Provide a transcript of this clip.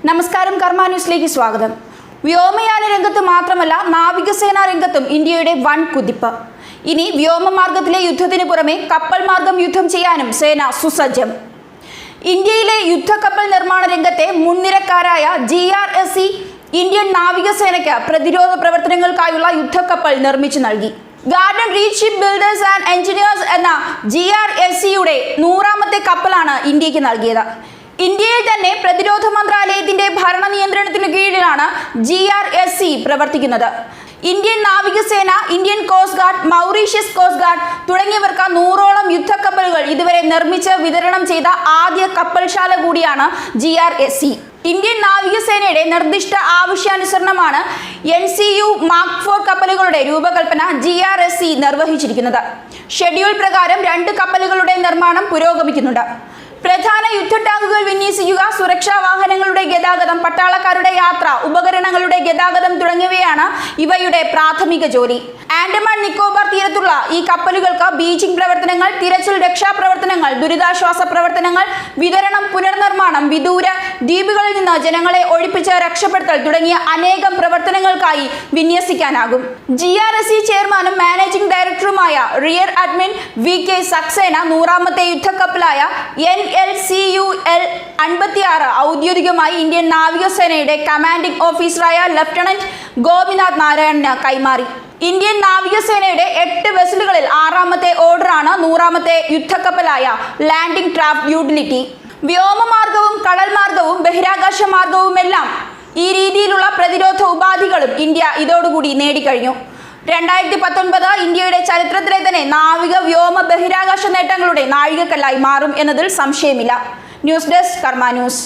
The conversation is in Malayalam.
നമസ്കാരം, കർമ്മ ന്യൂസിലേക്ക് സ്വാഗതം. വ്യോമയാന രംഗത്ത് മാത്രമല്ല നാവികസേനാ രംഗത്തും ഇന്ത്യയുടെ വൻ കുതിപ്പ്. ഇനി വ്യോമമാർഗത്തിലെ യുദ്ധത്തിന് പുറമെ കപ്പൽ മാർഗം യുദ്ധം ചെയ്യാനും സേന സുസജ്ജം. ഇന്ത്യയിലെ യുദ്ധക്കപ്പൽ നിർമ്മാണ രംഗത്തെ മുൻനിരക്കാരായ GRSC ഇന്ത്യൻ നാവികസേനയ്ക്ക് പ്രതിരോധ പ്രവർത്തനങ്ങൾക്കായുള്ള യുദ്ധക്കപ്പൽ നിർമ്മിച്ചു നൽകി. Garden reach ship builders and engineers എന്ന GRSCയുടെ 100ാമത്തെ കപ്പലാണ് ഇന്ത്യക്ക് നൽകിയത്. ഇന്ത്യയിൽ തന്നെ പ്രതിരോധ മന്ത്രാലയത്തിന്റെ ഭരണ നിയന്ത്രണത്തിനു കീഴിലാണ് GRSC പ്രവർത്തിക്കുന്നത്. ഇന്ത്യൻ നാവികസേന, Indian coast guard, Mauritius coast guard തുടങ്ങിയവർക്ക് 100ഓളം യുദ്ധക്കപ്പലുകൾ ഇതുവരെ നിർമ്മിച്ച് വിതരണം ചെയ്ത ആദ്യ കപ്പൽശാല കൂടിയാണ് GRSC. ഇന്ത്യൻ നാവികസേനയുടെ നിർദ്ദിഷ്ട ആവശ്യാനുസരണമാണ് NCU Mark 4 കപ്പലുകളുടെ രൂപകൽപ്പന GRSC നിർവഹിച്ചിരിക്കുന്നത്. ഷെഡ്യൂൾ പ്രകാരം 2 കപ്പലുകളുടെ നിർമ്മാണം പുരോഗമിക്കുന്നുണ്ട്. പ്രധാന യുദ്ധ ടാങ്കുകൾ വിന്യസിക്കുക, സുരക്ഷാ വാഹനങ്ങളുടെ ഗതാഗതം, പട്ടാളക്കാരുടെ യാത്ര, ഉപകരണങ്ങളുടെ ഗതാഗതം തുടങ്ങിയവയാണ് ഇവയുടെ പ്രാഥമിക ജോലി. ആൻഡമാൻ നിക്കോബാർ തീരത്തുള്ള ഈ കപ്പലുകൾക്ക് ബീച്ചിംഗ് പ്രവർത്തനങ്ങൾ, തിരച്ചിൽ, രക്ഷാപ്രവർത്തനങ്ങൾ, ദുരിതാശ്വാസ പ്രവർത്തനങ്ങൾ, വിതരണം, പുനർനിർമ്മാണം, വിദൂര ദ്വീപുകളിൽ നിന്ന് ജനങ്ങളെ ഒഴിപ്പിച്ച് രക്ഷപ്പെടുത്തൽ തുടങ്ങിയ അനേകം പ്രവർത്തനങ്ങൾക്കായി വിന്യസിക്കാനാകും. GRSC ചെയർമാനും മാനേജിംഗ് ഡയറക്ടറുമായ റിയർ അഡ്മിൻ VK സക്സേന 100ാമത്തെ യുദ്ധക്കപ്പലായ NLCUL 56 ഔദ്യോഗികമായി ഇന്ത്യൻ നാവികസേനയുടെ കമാൻഡിംഗ് ഓഫീസറായ ലഫ്റ്റനന്റ് ഗോപിനാഥ് നാരായണന് കൈമാറി. ഇന്ത്യൻ നാവികസേനയുടെ 8 വെസലുകളിൽ 6ാമത്തെ ഓർഡറാണ് 100ാമത്തെ യുദ്ധക്കപ്പലായ ലാൻഡിംഗ് ക്രാഫ്റ്റ് യൂട്ടിലിറ്റി. വ്യോമമാർഗവും കടൽ മാർഗവും ബഹിരാകാശ മാർഗവുമെല്ലാം ഈ രീതിയിലുള്ള പ്രതിരോധ ഉപാധികളും ഇന്ത്യ ഇതോടുകൂടി നേടിക്കഴിഞ്ഞു. 2019 ഇന്ത്യയുടെ ചരിത്രത്തിലെ തന്നെ നാവിക, വ്യോമ, ബഹിരാകാശ നേട്ടങ്ങളുടെ നാഴികക്കല്ലായി മാറും എന്നതിൽ സംശയമില്ല. ന്യൂസ് ഡെസ്ക്, കർമ്മ ന്യൂസ്.